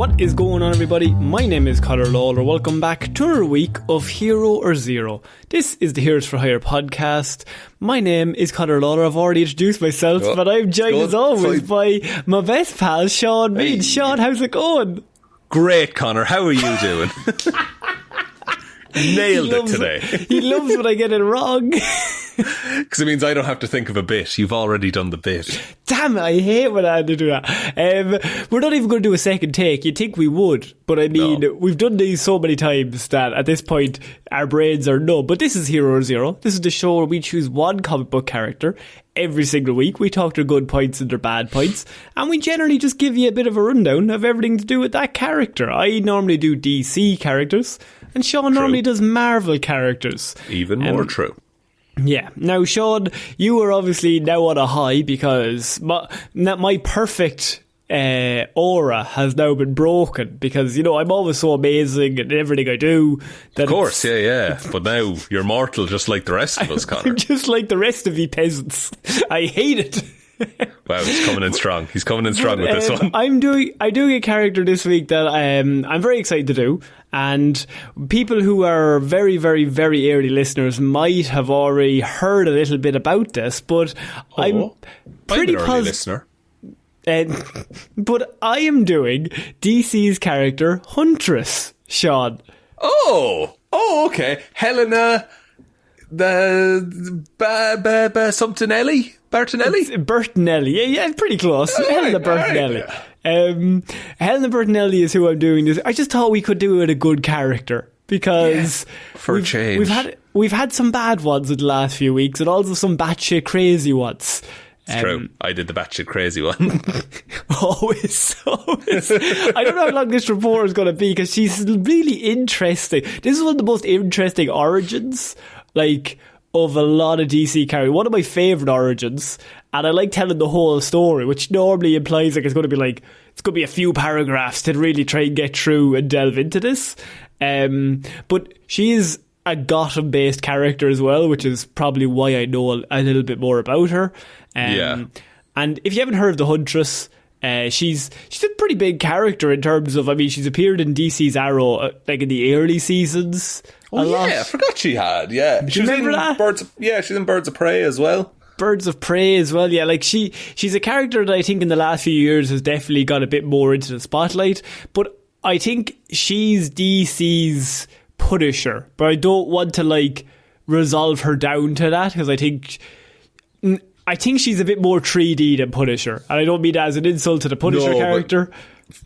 What is going on, everybody? My name is Ciara Lawler. Welcome back to another week of Hero or Zero. This is the Heroes for Hire podcast. My name is Ciara Lawler. I've already introduced myself, but I'm joined as always by my best pal, Seán. Hey. Seán, how's it going? Great, Conor. How are you doing? Nailed it today. He loves when I get it wrong. Because it means I don't have to think of a bit. You've already done the bit. Damn it, I hate when I have to do that. We're not even going to do a second take. You'd think we would. But I mean, We've done these so many times that at this point, our brains are numb. But this is Hero or Zero. This is the show where we choose one comic book character every single week. We talk their good points and their bad points. And we generally just give you a bit of a rundown of everything to do with that character. I normally do DC characters. And Seán normally does Marvel characters. Even more true. Yeah. Now, Seán, you are obviously now on a high because my perfect aura has now been broken because, you know, I'm always so amazing at everything I do. That of course, yeah. But now you're mortal just like the rest of us, Conor. I'm just like the rest of you peasants. I hate it. Wow, he's coming in strong. He's coming in strong with this one. I'm doing a character this week that I'm very excited to do. And people who are very, very, very early listeners might have already heard a little bit about this, but I'm pretty positive. But I am doing DC's character Huntress, Seán. Oh, okay. Helena, something Bertinelli. Yeah, pretty close. Helena Bertinelli. Right. Helena Bertinelli is who I'm doing this. I just thought we could do it a good character because for a change. We've had some bad ones in the last few weeks and also some batshit crazy ones. It's true. I did the batshit crazy one. always. I don't know how long this report is going to be because she's really interesting. This is one of the most interesting origins, of a lot of DC characters. One of my favourite origins, and I like telling the whole story, which normally implies it's going to be a few paragraphs to really try and get through and delve into this. But she is a Gotham-based character as well, which is probably why I know a little bit more about her. And if you haven't heard of the Huntress, she's a pretty big character in terms of, she's appeared in DC's Arrow in the early seasons. I forgot she had. Yeah, she was in that? She's in Birds of Prey as well. Birds of Prey as well. Yeah, she's a character that I think in the last few years has definitely got a bit more into the spotlight. But I think she's DC's Punisher. But I don't want to resolve her down to that because I think she's a bit more 3D than Punisher. And I don't mean that as an insult to the Punisher character.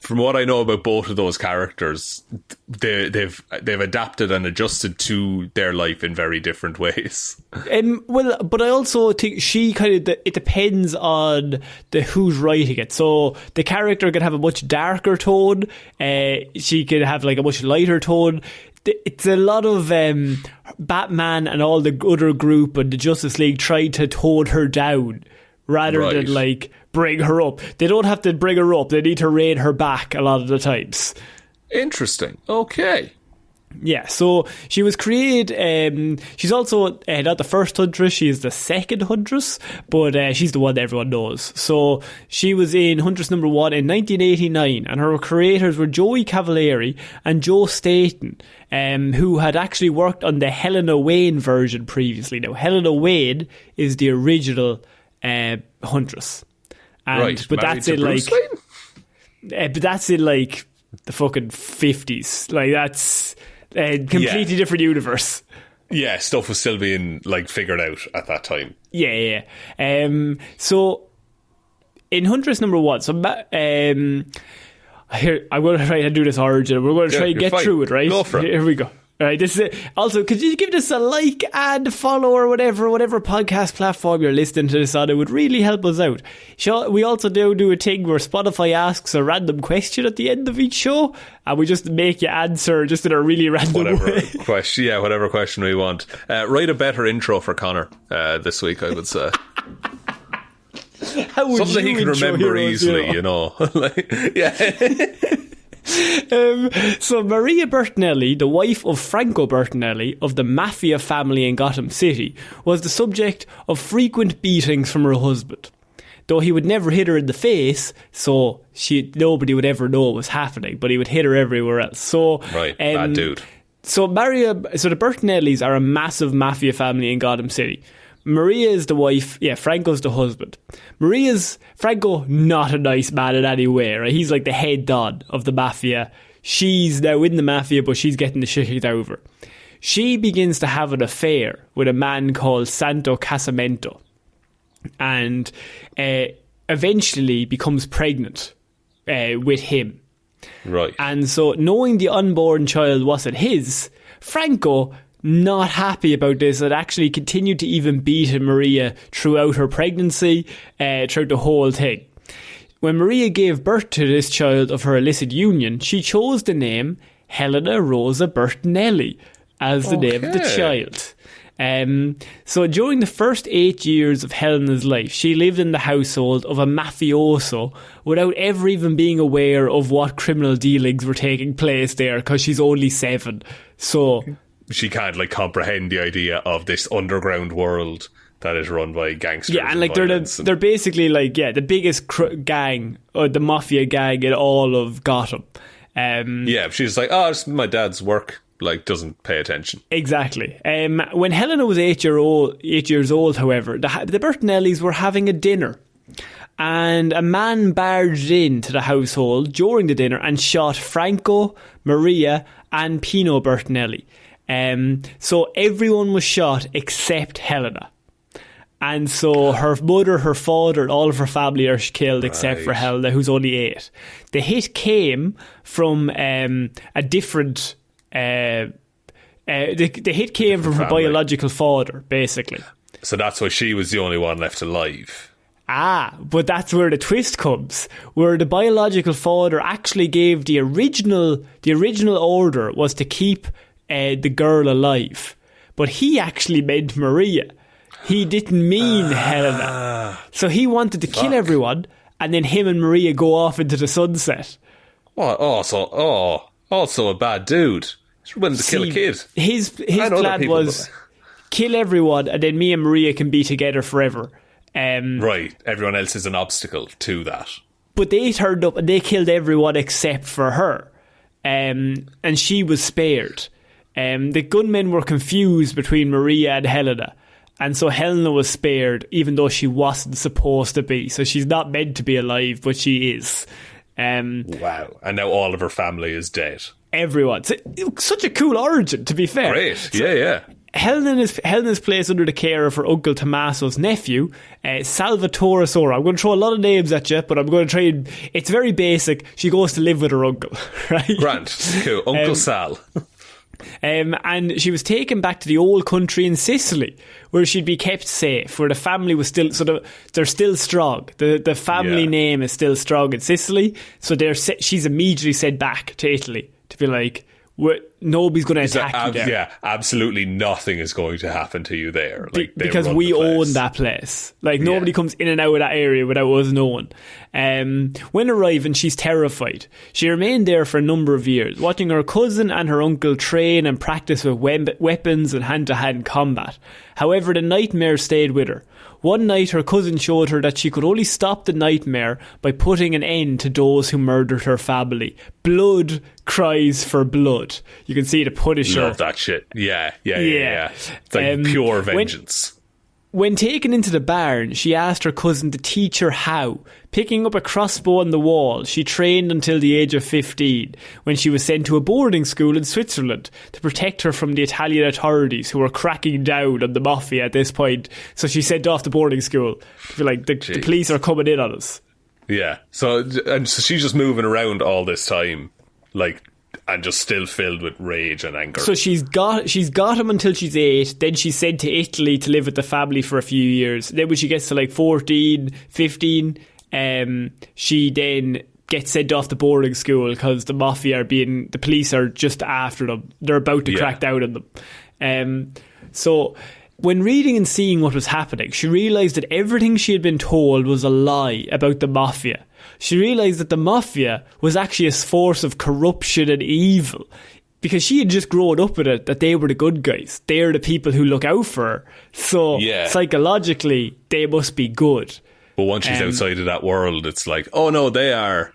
From what I know about both of those characters, they've adapted and adjusted to their life in very different ways. But I also think she it depends on who's writing it. So the character can have a much darker tone. She can have a much lighter tone. It's a lot of Batman and all the other group and the Justice League try to tone her down rather than bring her up. They don't have to bring her up. They need to rein her back a lot of the times. Interesting. Okay. Yeah, so she was created. She's also not the first Huntress. She is the second Huntress, but she's the one that everyone knows. So she was in Huntress number 1 in 1989, and her creators were Joey Cavalieri and Joe Staton, who had actually worked on the Helena Wayne version previously. Now, Helena Wayne is the original Huntress. And, but that's in but that's in the fucking 50s. That's a completely different universe. Yeah, stuff was still being figured out at that time. Yeah. So in Huntress number 1, so here I'm going to try and do this origin. We're going to try and get through it, right? Go for it. Here we go. All right, this is it. Also, could you give this a like and follow or whatever podcast platform you're listening to this on? It would really help us out. We also do a thing where Spotify asks a random question at the end of each show, and we just make you answer just in a really random way. Whatever question we want. Write a better intro for Conor this week, I would say. Something he can remember easily, you know. So Maria Bertinelli, the wife of Franco Bertinelli of the mafia family in Gotham City, was the subject of frequent beatings from her husband. though he would never hit her in the face, so nobody would ever know what was happening, but he would hit her everywhere else. So, right, bad dude. So the Bertinellis are a massive mafia family in Gotham City. Maria is the wife, Franco's the husband. Franco, not a nice man in any way, right? He's like the head don of the mafia. She's now in the mafia, but she's getting the shit kicked out of her. She begins to have an affair with a man called Santo Casamento, and eventually becomes pregnant with him. Right. And so, knowing the unborn child wasn't his, Franco, not happy about this, had actually continued to even beat Maria throughout her pregnancy, throughout the whole thing. When Maria gave birth to this child of her illicit union, she chose the name Helena Rosa Bertinelli as the name of the child. So during the first 8 years of Helena's life, she lived in the household of a mafioso without ever even being aware of what criminal dealings were taking place there, because she's only 7. So she can't comprehend the idea of this underground world that is run by gangsters. Yeah, and they're basically the biggest gang, or the mafia gang in all of Gotham. She's like, oh, it's my dad's work. Doesn't pay attention. Exactly. When Helena was 8 years old, however, the Bertinellis were having a dinner, and a man barged into the household during the dinner and shot Franco, Maria, and Pino Bertinelli. So everyone was shot except Helena. And so her mother, her father, and all of her family are killed except for Helena, who's only 8. The hit came from a different... the hit came from her biological father, basically. So that's why she was the only one left alive. But that's where the twist comes, where the biological father actually gave the original order was to keep the girl alive, but he actually meant Maria. He didn't mean Helena. So he wanted to kill everyone, and then him and Maria go off into the sunset. Also a bad dude. He's willing to kill a kid. His plan was kill everyone, and then me and Maria can be together forever. Right. Everyone else is an obstacle to that. But they turned up and they killed everyone except for her. And she was spared. The gunmen were confused between Maria and Helena. And so Helena was spared, even though she wasn't supposed to be. So she's not meant to be alive, but she is. Wow. And now all of her family is dead. Everyone. Such a cool origin, to be fair. Great. So Helena's placed under the care of her uncle Tommaso's nephew, Salvatore Sora. I'm going to throw a lot of names at you, but I'm going to try and... It's very basic. She goes to live with her uncle, right? Grant. Cool. Uncle Sal. And she was taken back to the old country in Sicily, where she'd be kept safe, where the family was still they're still strong. The family name is still strong in Sicily, so she's immediately sent back to Italy to be like, nobody's going to attack you there. Yeah, absolutely nothing is going to happen to you there. Because we own that place. Nobody comes in and out of that area without us knowing. When arriving, she's terrified. She remained there for a number of years, watching her cousin and her uncle train and practice with weapons and hand-to-hand combat. However, the nightmare stayed with her. One night, her cousin showed her that she could only stop the nightmare by putting an end to those who murdered her family. Blood cries for blood. You can see the Punisher. Love that shit. Yeah. It's pure vengeance. When taken into the barn, she asked her cousin to teach her how. Picking up a crossbow on the wall, she trained until the age of 15, when she was sent to a boarding school in Switzerland to protect her from the Italian authorities who were cracking down on the mafia at this point. So she sent off to boarding school to be like, the police are coming in on us. Yeah. So she's just moving around all this time, and just still filled with rage and anger. So she's got him until she's 8. Then she's sent to Italy to live with the family for a few years. Then when she gets to 14, 15, she then gets sent off to boarding school because the mafia the police are just after them. They're about to crack down on them. So when reading and seeing what was happening, she realised that everything she had been told was a lie about the mafia. She realised that the mafia was actually a force of corruption and evil, because she had just grown up with it, that they were the good guys. They're the people who look out for her. So psychologically, they must be good. But once she's outside of that world, it's like, oh no, they're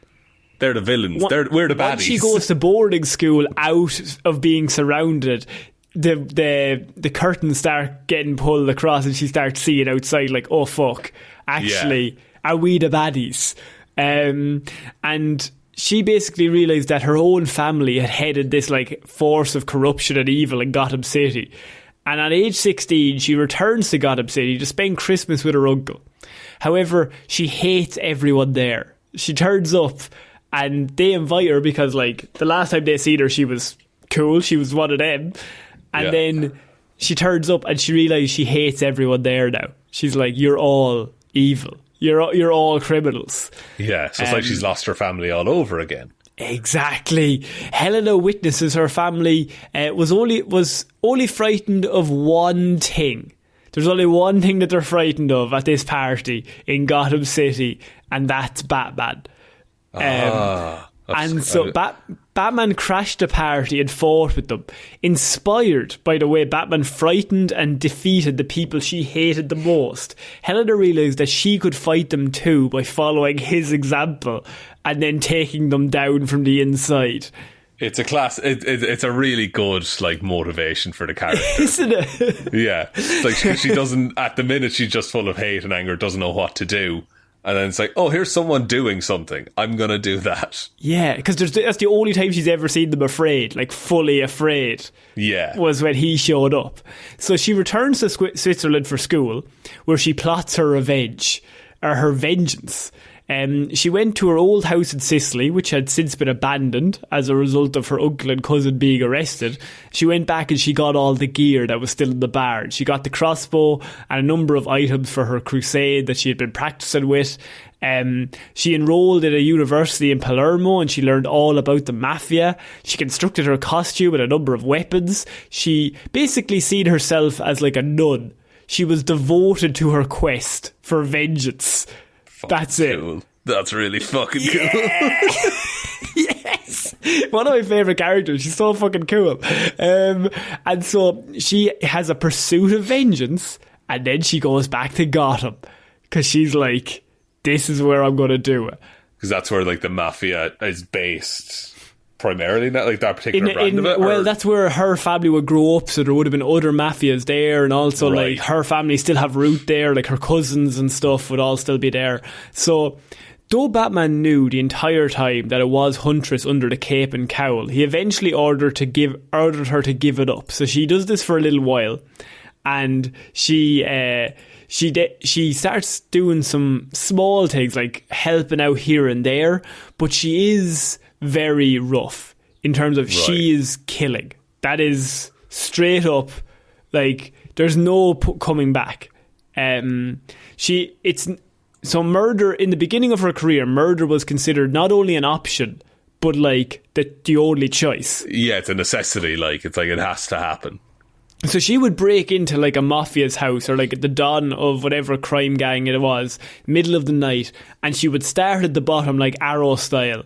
the villains. We're the baddies. Once she goes to boarding school, out of being surrounded, the curtains start getting pulled across, and she starts seeing outside, like, oh fuck, actually, are we the baddies? And she basically realised that her own family had headed this like force of corruption and evil in Gotham City. And at age 16, she returns to Gotham City to spend Christmas with her uncle. However, she hates everyone there. She turns up and they invite her because, like, the last time they seen her, she was cool. She was one of them. And then she turns up and she realised she hates everyone there now. She's like, you're all evil. You're all criminals. Yeah, so it's like she's lost her family all over again. Exactly. Helena witnesses her family was only frightened of one thing. There's only one thing that they're frightened of at this party in Gotham City, and that's Batman. Batman crashed the party and fought with them, inspired by the way Batman frightened and defeated the people she hated the most. Helena realised that she could fight them too by following his example and then taking them down from the inside. It's a it's a really good, like, motivation for the character, isn't it? Yeah, it's like she doesn't, at the minute she's just full of hate and anger, doesn't know what to do. And then it's like, oh, here's someone doing something. I'm going to do that. Yeah, because that's the only time she's ever seen them afraid, like fully afraid. Yeah. Was when he showed up. So she returns to Switzerland for school, where she plots her revenge, or her vengeance. She went to her old house in Sicily, which had since been abandoned as a result of her uncle and cousin being arrested. She went back and she got all the gear that was still in the barn. She got the crossbow and a number of items for her crusade that she had been practicing with. She enrolled at a university in Palermo and she learned all about the mafia. She constructed her costume and a number of weapons. She basically seen herself as like a nun. She was devoted to her quest for vengeance. That's cool. It. That's really fucking cool. Yes. One of my favourite characters. She's so fucking cool. And so she has a pursuit of vengeance, and then she goes back to Gotham because she's like, this is where I'm going to do it. Because that's where, like, the mafia is based primarily, not like that particular brand of it? Well, that's where her family would grow up, so there would have been other mafias there, and also like her family still have root there, like her cousins and stuff would all still be there. So though Batman knew the entire time that it was Huntress under the cape and cowl, he eventually ordered her to give it up. So she does this for a little while, and she starts doing some small things like helping out here and there, but she is very rough in terms of she is killing. That is straight up, like, there's no coming back. So murder in the beginning of her career, murder was considered not only an option but like the only choice. Yeah, it's a necessity. Like, it's like it has to happen. So she would break into like a mafia's house or like the don of whatever crime gang it was, middle of the night, and she would start at the bottom like Arrow style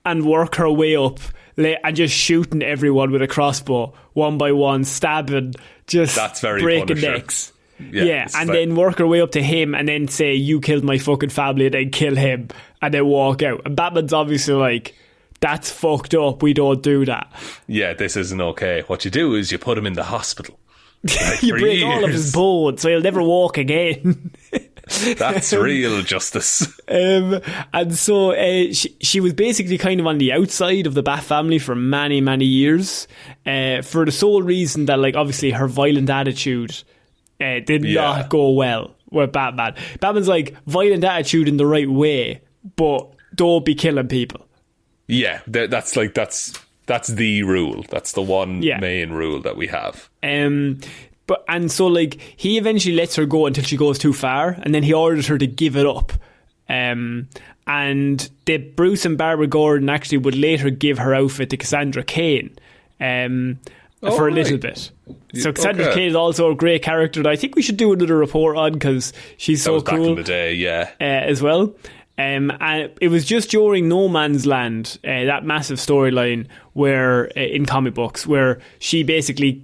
and work her way up and just shooting everyone with a crossbow one by one, stabbing, just that's very breaking Punisher. Necks. Yeah, and then work her way up to him and then say, you killed my fucking family, and then kill him and then walk out. And Batman's obviously like, that's fucked up, we don't do that. Yeah, this isn't okay. What you do is you put him in the hospital. Like, you break all of his bones so he'll never walk again. That's real justice. And so she was basically kind of on the outside of the Bat family for many, many years, for the sole reason that, like, obviously her violent attitude did not go well with Batman. Batman's like, violent attitude in the right way, but don't be killing people. Yeah, that's the rule. That's the one main rule that we have. And so like he eventually lets her go until she goes too far, and then he orders her to give it up. And Bruce and Barbara Gordon actually would later give her outfit to Cassandra Cain for a little bit. So Cassandra Cain is also a great character that I think we should do another report on because she's so cool. Back in the day, as well. And it was just during No Man's Land, that massive storyline where in comic books where she basically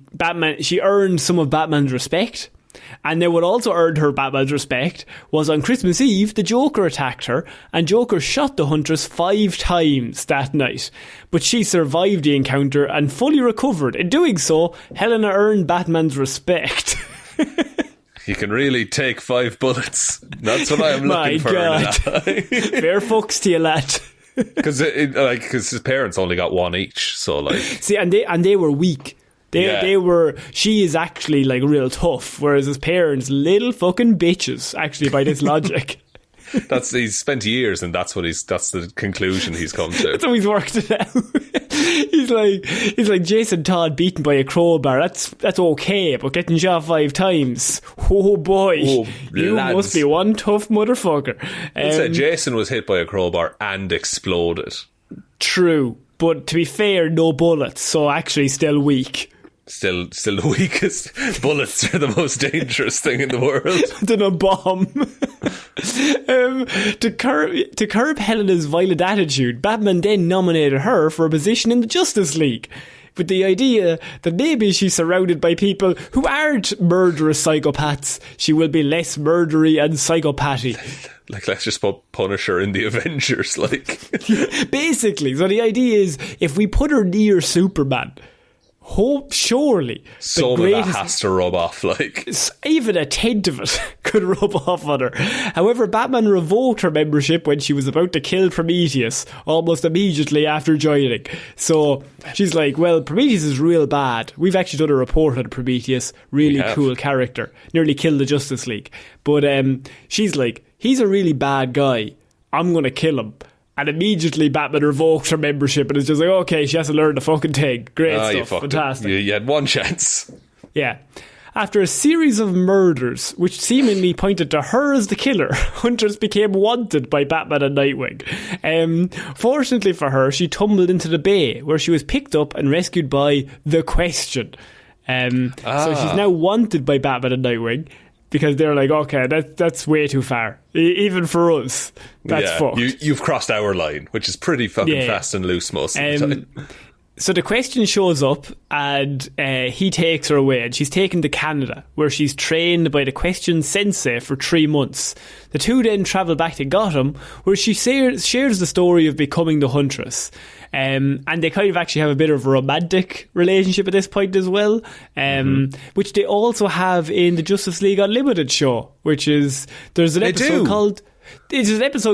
she earned some of Batman's respect, And then what also earned her Batman's respect was on Christmas Eve, the Joker attacked her, and Joker shot the Huntress 5 times that night. But she survived the encounter and fully recovered. In doing so, Helena earned Batman's respect. You can really take 5 bullets. That's what I'm looking for. My God. Fair fucks to you, lad. Because his parents only got 1 each, so like. See, and they were weak. They were. She is actually like real tough, whereas his parents, little fucking bitches. Actually, by this logic. He's spent years, and that's the conclusion he's come to. That's how he's worked it out. he's like Jason Todd beaten by a crowbar. That's okay, but getting shot 5 times, oh boy, you lads. must be one tough motherfucker. I'd say Jason was hit by a crowbar and exploded. True, but to be fair, no bullets, so actually still weak. Still the weakest. Bullets are the most dangerous thing in the world. Than a bomb. To curb Helena's violent attitude, Batman then nominated her for a position in the Justice League, with the idea that maybe she's surrounded by people who aren't murderous psychopaths. She will be less murdery and psychopathy. Like, let's just put Punisher in the Avengers, like. Basically, so the idea is, if we put her near Superman, surely some of that has to rub off, like. Even a tenth of it could rub off on her. However, Batman revoked her membership when she was about to kill Prometheus, almost immediately after joining. So she's like, well, Prometheus is real bad. We've actually done a report on Prometheus. Really cool character. Nearly killed the Justice League. But she's like, he's a really bad guy. I'm going to kill him. And immediately Batman revokes her membership and is just like, okay, she has to learn the fucking thing. Great stuff. Fantastic. You had 1 chance. Yeah. After a series of murders, which seemingly pointed to her as the killer, Huntress became wanted by Batman and Nightwing. Fortunately for her, she tumbled into the bay, where she was picked up and rescued by The Question. So she's now wanted by Batman and Nightwing, because they're like, okay, that's way too far. Even for us, that's fucked. You've crossed our line, which is pretty fucking fast and loose most of the time. So the Question shows up and he takes her away, and she's taken to Canada, where she's trained by the Question sensei for 3 months. The two then travel back to Gotham, where she shares the story of becoming the Huntress. And they kind of actually have a bit of a romantic relationship at this point as well, which they also have in the Justice League Unlimited show, which is, there's an episode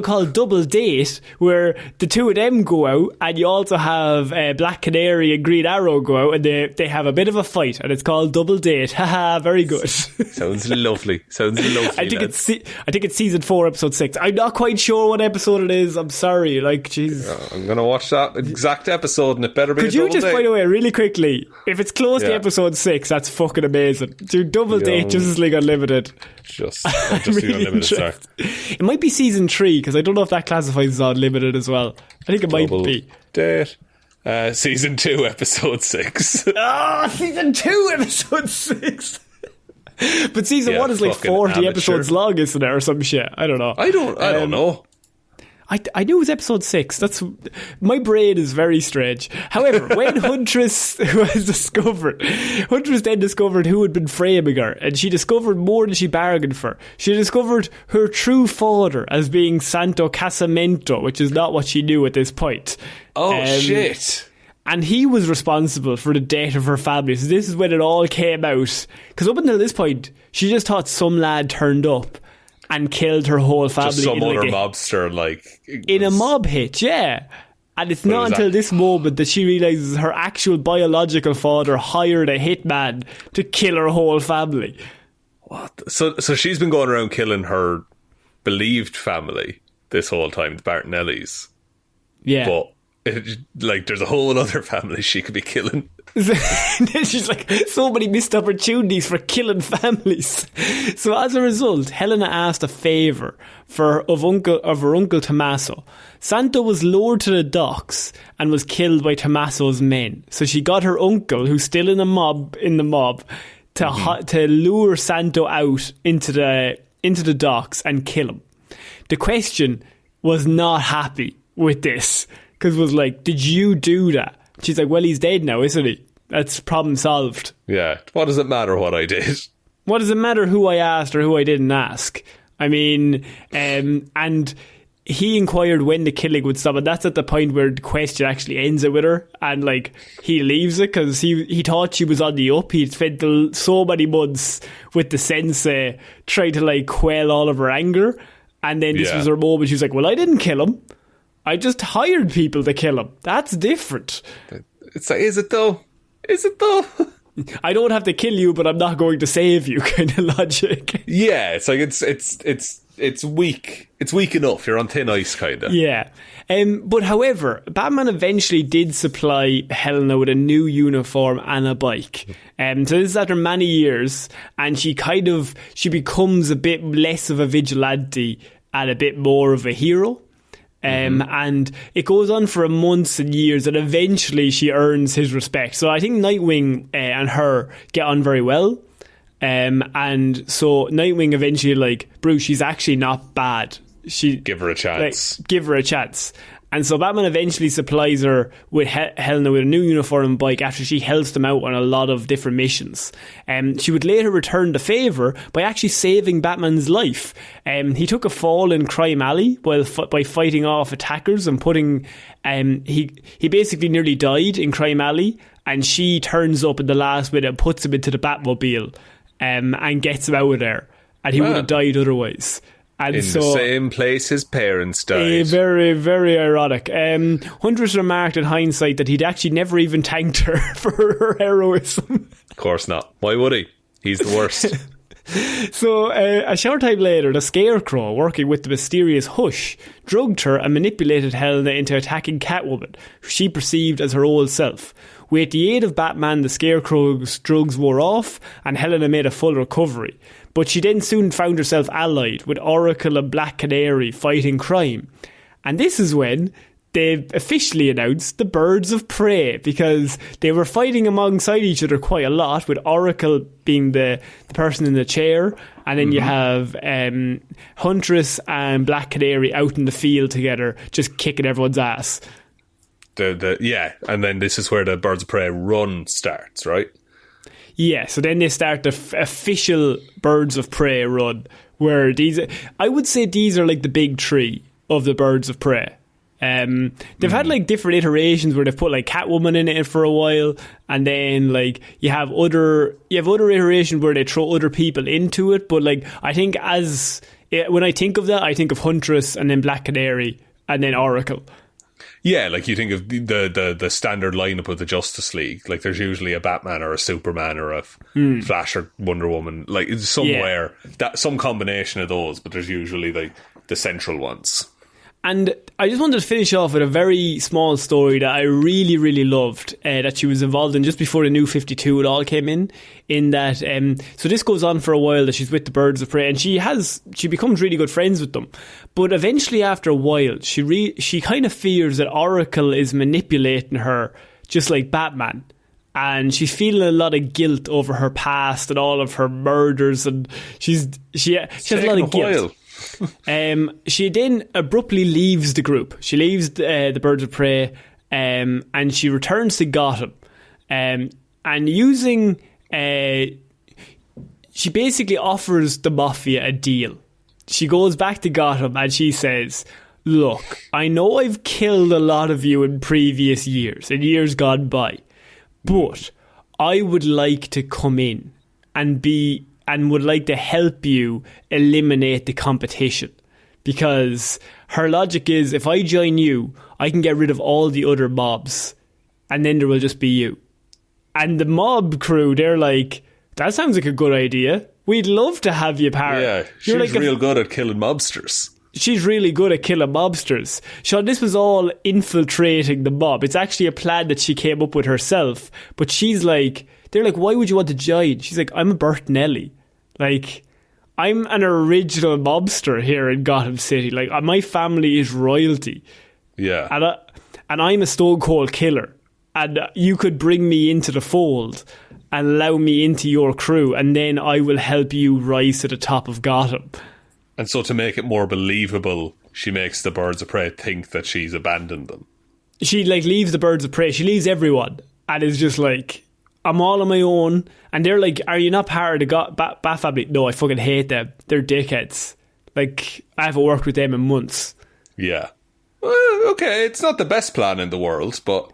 called Double Date, where the two of them go out, and you also have Black Canary and Green Arrow go out, and they have a bit of a fight, and it's called Double Date. Haha, very good. Sounds lovely. I think it's season 4, episode 6. I'm not quite sure what episode it is. I'm sorry. Like, jeez. I'm gonna watch that exact episode, and it better be. Could you just, by the way, really quickly, if it's close to episode 6, that's fucking amazing. Do Double Date, Justice League Unlimited. Just really Unlimited. Sorry. It might be season 3, because I don't know if that classifies as Unlimited as well. I think it might be. Date. Season 2, episode 6. Season 2, episode 6. But season 1 is like 40 episodes long, isn't it, or some shit? I don't know. I don't know. I knew it was episode 6. My brain is very strange. However, when Huntress then discovered who had been framing her, and she discovered more than she bargained for. She discovered her true father as being Santo Casamento, which is not what she knew at this point. Oh, shit. And he was responsible for the death of her family. So this is when it all came out. Because up until this point, she just thought some lad turned up and killed her whole family. Just some other mobster, in a mob hit, yeah. And it's not until this moment that she realises her actual biological father hired a hitman to kill her whole family. What? So she's been going around killing her believed family this whole time, the Bartonellis. Yeah. But there's a whole other family she could be killing. She's like, so many missed opportunities for killing families. So as a result, Helena asked a favour of her uncle Tommaso. Santo was lowered to the docks and was killed by Tommaso's men. So she got her uncle, who's still in the mob, to lure Santo out into the docks and kill him. The Question was not happy with this, because was like, did you do that? She's like, well, he's dead now, isn't he? That's problem solved. Yeah. What does it matter what I did? What does it matter who I asked or who I didn't ask? I mean, and he inquired when the killing would stop, and that's at the point where the question actually ends it with her, and like he leaves it because he thought she was on the up. He'd spent so many months with the sensei trying to like quell all of her anger, and then this was her moment. She was like, well, I didn't kill him, I just hired people to kill him. That's different. It's like, is it though? I don't have to kill you, but I'm not going to save you kind of logic. Yeah, it's like it's weak. It's weak enough. You're on thin ice, kind of. Yeah. But however, Batman eventually did supply Helena with a new uniform and a bike. So this is after many years, and she becomes a bit less of a vigilante and a bit more of a hero. And it goes on for months and years, and eventually she earns his respect. So I think Nightwing and her get on very well. And so Nightwing eventually like, Bruce, she's actually not bad. Give her a chance. Give her a chance. And so Batman eventually supplies her with Helena with a new uniform and bike after she helps them out on a lot of different missions. She would later return the favour by actually saving Batman's life. He took a fall in Crime Alley by fighting off attackers and putting... he basically nearly died in Crime Alley, and she turns up in the last minute and puts him into the Batmobile and gets him out of there. And he would have died otherwise. And in the same place his parents died. Very, very ironic. Huntress remarked in hindsight that he'd actually never even thanked her for her heroism. Of course not. Why would he? He's the worst. So, a short time later, the Scarecrow, working with the mysterious Hush, drugged her and manipulated Helena into attacking Catwoman, who she perceived as her old self. With the aid of Batman, the Scarecrow's drugs wore off, and Helena made a full recovery. But she then soon found herself allied with Oracle and Black Canary fighting crime. And this is when they officially announced the Birds of Prey, because they were fighting alongside each other quite a lot, with Oracle being the person in the chair, and then you have Huntress and Black Canary out in the field together, just kicking everyone's ass. And then this is where the Birds of Prey run starts, right? Yeah, so then they start the official Birds of Prey run, where I would say these are like the big three of the Birds of Prey. They've had like different iterations where they've put like Catwoman in it for a while, and then like you have other iterations where they throw other people into it. But like I think when I think of that, I think of Huntress and then Black Canary and then Oracle. Yeah, like you think of the standard lineup of the Justice League. Like there's usually a Batman or a Superman or a Flash or Wonder Woman. Like somewhere that some combination of those, but there's usually like the central ones. And I just wanted to finish off with a very small story that I really, really loved that she was involved in just before the New 52 it all came in that, so this goes on for a while that she's with the Birds of Prey, and she becomes really good friends with them. But eventually after a while, she kind of fears that Oracle is manipulating her just like Batman. And she's feeling a lot of guilt over her past and all of her murders, and she has a lot of guilt. She then abruptly leaves the group. She leaves the Birds of Prey, and she returns to Gotham. And using... she basically offers the Mafia a deal. She goes back to Gotham and she says, look, I know I've killed a lot of you in previous years, in years gone by, but I would like to come in and would like to help you eliminate the competition. Because her logic is, if I join you, I can get rid of all the other mobs, and then there will just be you. And the mob crew, they're like, that sounds like a good idea. We'd love to have you part. Yeah, she's like real good at killing mobsters. She's really good at killing mobsters. Sean, this was all infiltrating the mob. It's actually a plan that she came up with herself. But she's like... They're like, why would you want to join? She's like, I'm a Bertinelli. Like, I'm an original mobster here in Gotham City. Like, my family is royalty. Yeah. And I'm a stone cold killer. And you could bring me into the fold and allow me into your crew, and then I will help you rise to the top of Gotham. And so to make it more believable, she makes the Birds of Prey think that she's abandoned them. She, like, leaves the Birds of Prey. She leaves everyone and is just like... I'm all on my own. And they're like, are you not part of the Bat family? No, I fucking hate them. They're dickheads. Like, I haven't worked with them in months. Yeah. Well, okay, it's not the best plan in the world, but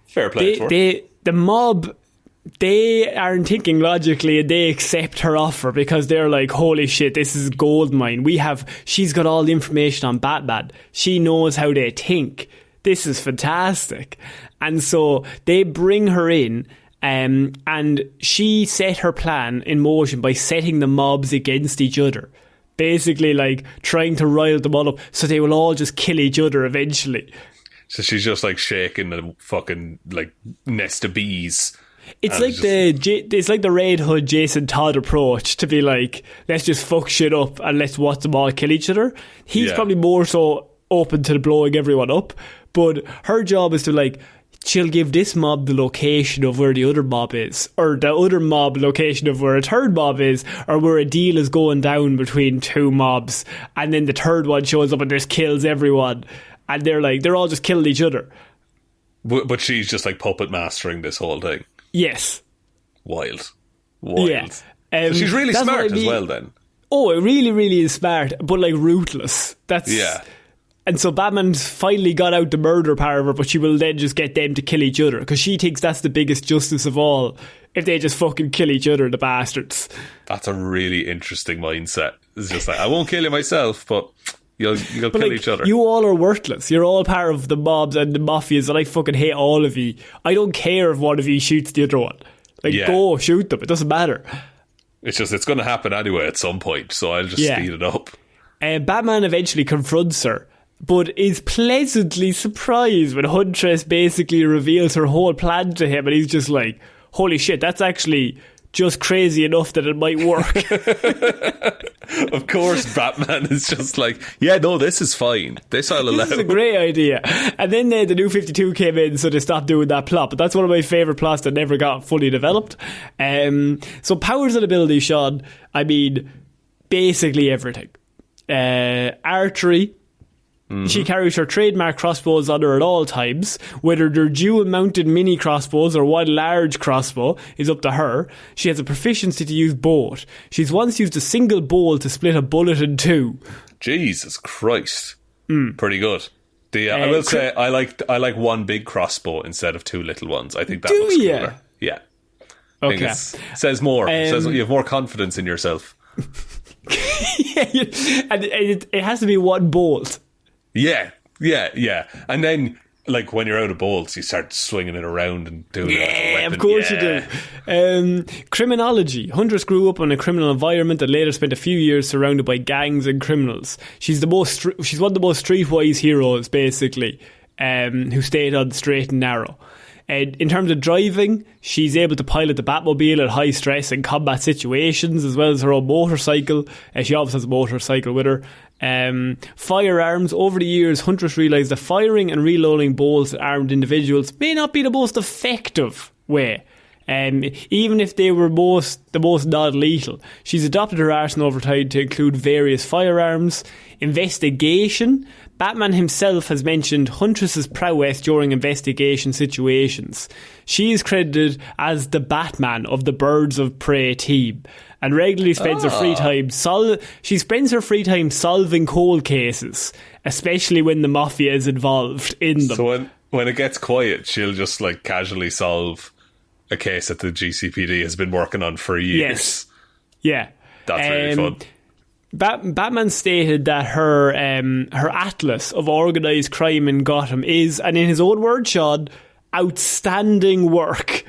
fair play for it. The mob, they aren't thinking logically, and they accept her offer because they're like, holy shit, this is gold mine. She's got all the information on Batman. She knows how they think. This is fantastic. And so they bring her in, and she set her plan in motion by setting the mobs against each other. Basically, like, trying to rile them all up so they will all just kill each other eventually. So she's just, like, shaking the fucking, like, nest of bees. It's like the Red Hood Jason Todd approach to be like, let's just fuck shit up and let's watch them all kill each other. He's probably more so open to blowing everyone up, but her job is to, like, she'll give this mob the location of where the other mob is, or the other mob location of where a third mob is, or where a deal is going down between two mobs, and then the third one shows up and just kills everyone, and they're all just killing each other. But she's just like puppet mastering this whole thing. Yes. Wild. Yeah. So she's really smart as well then. Oh, it really, really is smart, but like ruthless. And so Batman's finally got out the murder part of her, but she will then just get them to kill each other because she thinks that's the biggest justice of all, if they just fucking kill each other, the bastards. That's a really interesting mindset. It's just like, I won't kill you myself, but you'll kill each other. You all are worthless. You're all part of the mobs and the mafias, and I fucking hate all of you. I don't care if one of you shoots the other one. Go shoot them. It doesn't matter. It's just, it's going to happen anyway at some point, so I'll just speed it up. Batman eventually confronts her, but is pleasantly surprised when Huntress basically reveals her whole plan to him, and he's just like, holy shit, that's actually just crazy enough that it might work. Of course, Batman is just like, yeah, no, this is fine. This I'll allow. This is a great idea. And then the New 52 came in, so they stopped doing that plot. But that's one of my favourite plots that never got fully developed. So powers and abilities, Sean, I mean, basically everything. Archery. Mm-hmm. She carries her trademark crossbows on her at all times. Whether they're dual-mounted mini crossbows or one large crossbow is up to her. She has a proficiency to use both. She's once used a single bowl to split a bullet in two. Jesus Christ. Pretty good. I will say I like one big crossbow instead of two little ones. I think that looks cooler. Yeah. Okay. It says more. It says you have more confidence in yourself. And it has to be one bolt. Yeah. And then, like, when you're out of bolts, you start swinging it around and doing it as a weapon. Of course you do. Criminology. Huntress grew up in a criminal environment and later spent a few years surrounded by gangs and criminals. She's one of the most streetwise heroes, basically, who stayed on the straight and narrow. In terms of driving, she's able to pilot the Batmobile at high stress and combat situations, as well as her own motorcycle. She obviously has a motorcycle with her. Firearms. Over the years, Huntress realised that firing and reloading bolts at armed individuals may not be the most effective way, even if they were the most non-lethal. She's adopted her arsenal over time to include various firearms. Investigation. Batman himself has mentioned Huntress's prowess during investigation situations. She is credited as the Batman of the Birds of Prey team and regularly spends her free time solving cold cases, especially when the mafia is involved in them. So when it gets quiet, she'll just like casually solve a case that the GCPD has been working on for years. Yes. Yeah. That's really fun. Batman stated that her atlas of organised crime in Gotham is, and in his own words, Sean, outstanding work.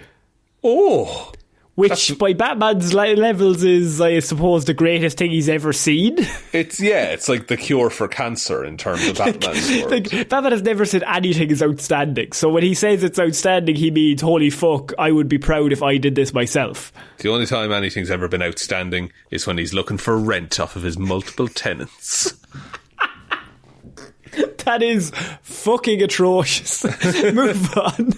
Oh. Which, by Batman's levels, is, I suppose, the greatest thing he's ever seen. It's like the cure for cancer in terms of Batman's work. Batman has never said anything is outstanding. So when he says it's outstanding, he means, holy fuck, I would be proud if I did this myself. The only time anything's ever been outstanding is when he's looking for rent off of his multiple tenants. That is fucking atrocious. Move on.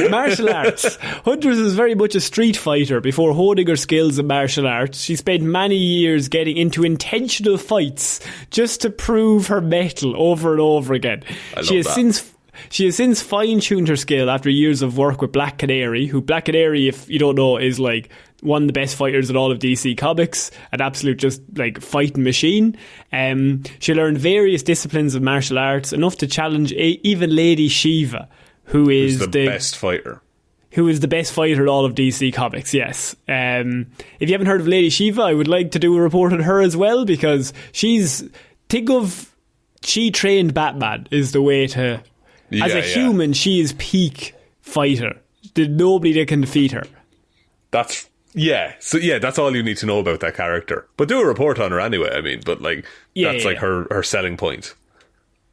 Martial arts. Huntress is very much a street fighter. Before honing her skills in martial arts, she spent many years getting into intentional fights just to prove her mettle over and over again. She has since She has since fine-tuned her skill after years of work with Black Canary, who Black Canary, if you don't know, is like one of the best fighters in all of DC Comics, an absolute just like fighting machine. She learned various disciplines of martial arts, enough to challenge even Lady Shiva, who's the best fighter. Who is the best fighter in all of DC Comics, yes. If you haven't heard of Lady Shiva, I would like to do a report on her as well, because she trained Batman is the way to... as a human, she is peak fighter. There's nobody that can defeat her. That's all you need to know about that character. But do a report on her anyway, I mean, but like, that's her selling point.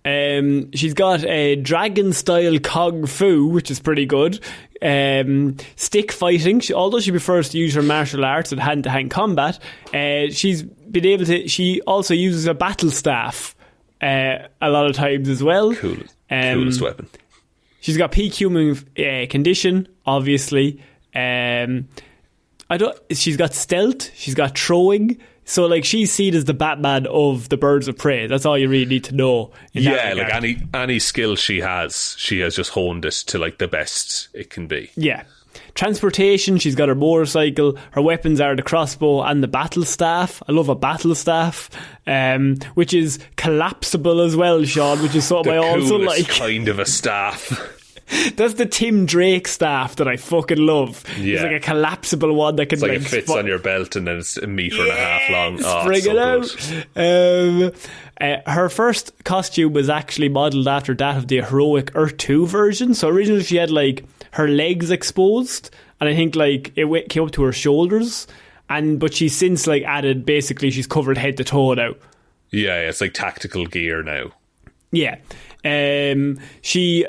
She's got a dragon-style kung fu, which is pretty good. Stick fighting. Although she prefers to use her martial arts and hand-to-hand combat, she also uses a battle staff a lot of times as well. Coolest weapon. She's got peak human condition, obviously. She's got stealth. She's got throwing. So, like, she's seen as the Batman of the Birds of Prey. That's all you really need to know. Like any skill she has just honed it to, like, the best it can be. Yeah. Transportation, she's got her motorcycle. Her weapons are the crossbow and the battle staff. I love a battle staff, which is collapsible as well, Sean, which is something I also like. Kind of a staff. That's the Tim Drake staff that I fucking love. Yeah. It's like a collapsible one that can... It's like it fits on your belt and then it's a metre and a half long. Spring it out. Her first costume was actually modelled after that of the heroic Earth 2 version. So originally she had like her legs exposed, and I think like it came up to her shoulders. But she's since like added, basically she's covered head to toe now. Yeah, it's like tactical gear now. Yeah. She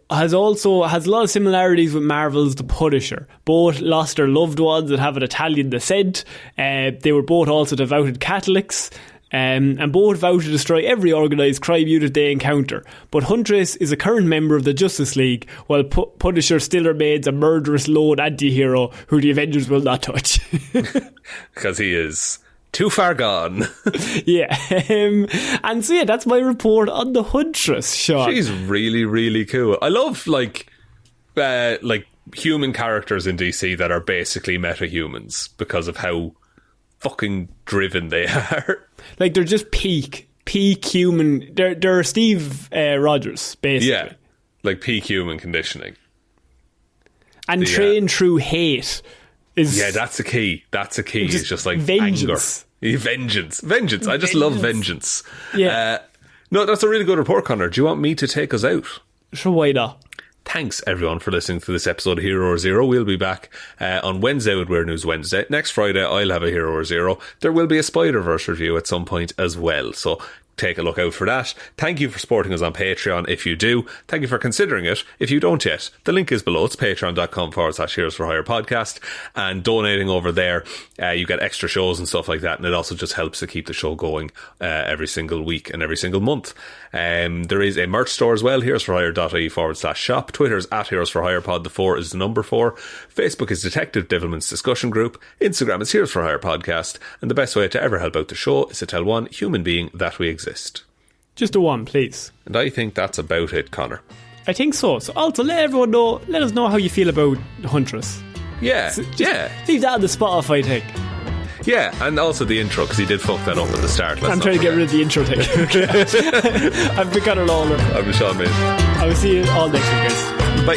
has a lot of similarities with Marvel's The Punisher. Both lost their loved ones that have an Italian descent. They were both also devoted Catholics. And both vow to destroy every organised crime unit they encounter. But Huntress is a current member of the Justice League, while Punisher still remains a murderous lone anti-hero who the Avengers will not touch. Because he is... too far gone. Yeah. And so, yeah, that's my report on the Huntress, Sean. She's really, really cool. I love, like human characters in DC that are basically meta-humans because of how fucking driven they are. Like, they're just peak human. They're Steve Rogers, basically. Yeah, like peak human conditioning. And trained through hate. That's a key. It's just like vengeance. Anger. Vengeance. I just love vengeance. Yeah. No, that's a really good report, Conor. Do you want me to take us out? Sure, why not? Thanks, everyone, for listening to this episode of Hero or Zero. We'll be back on Wednesday with Weird News Wednesday. Next Friday, I'll have a Hero or Zero. There will be a Spider-Verse review at some point as well, so take a look out for that. Thank you for supporting us on Patreon if you do. Thank you for considering it if you don't yet. The link is below. It's patreon.com/Heroes for Hire podcast, and donating over there, you get extra shows and stuff like that, and it also just helps to keep the show going every single week and every single month. There is a merch store as well, heroesforhire.ie/shop. Twitter is @heroesforhirepod. The 4 is the number 4. Facebook is Detective Devilment's discussion group. Instagram is Heroes for Hire podcast, and the best way to ever help out the show is to tell one human being that we exist. Just a one, please. And I think that's about it, Conor. I think so. So also let us know how you feel about Huntress. Yeah, leave that on the spot off, I think. Yeah, and also the intro, because he did fuck that up at the start. I'm trying to get rid of the intro thing. I've been Michaela Doughty. I'm Seán. I will see you all next week, guys. Bye.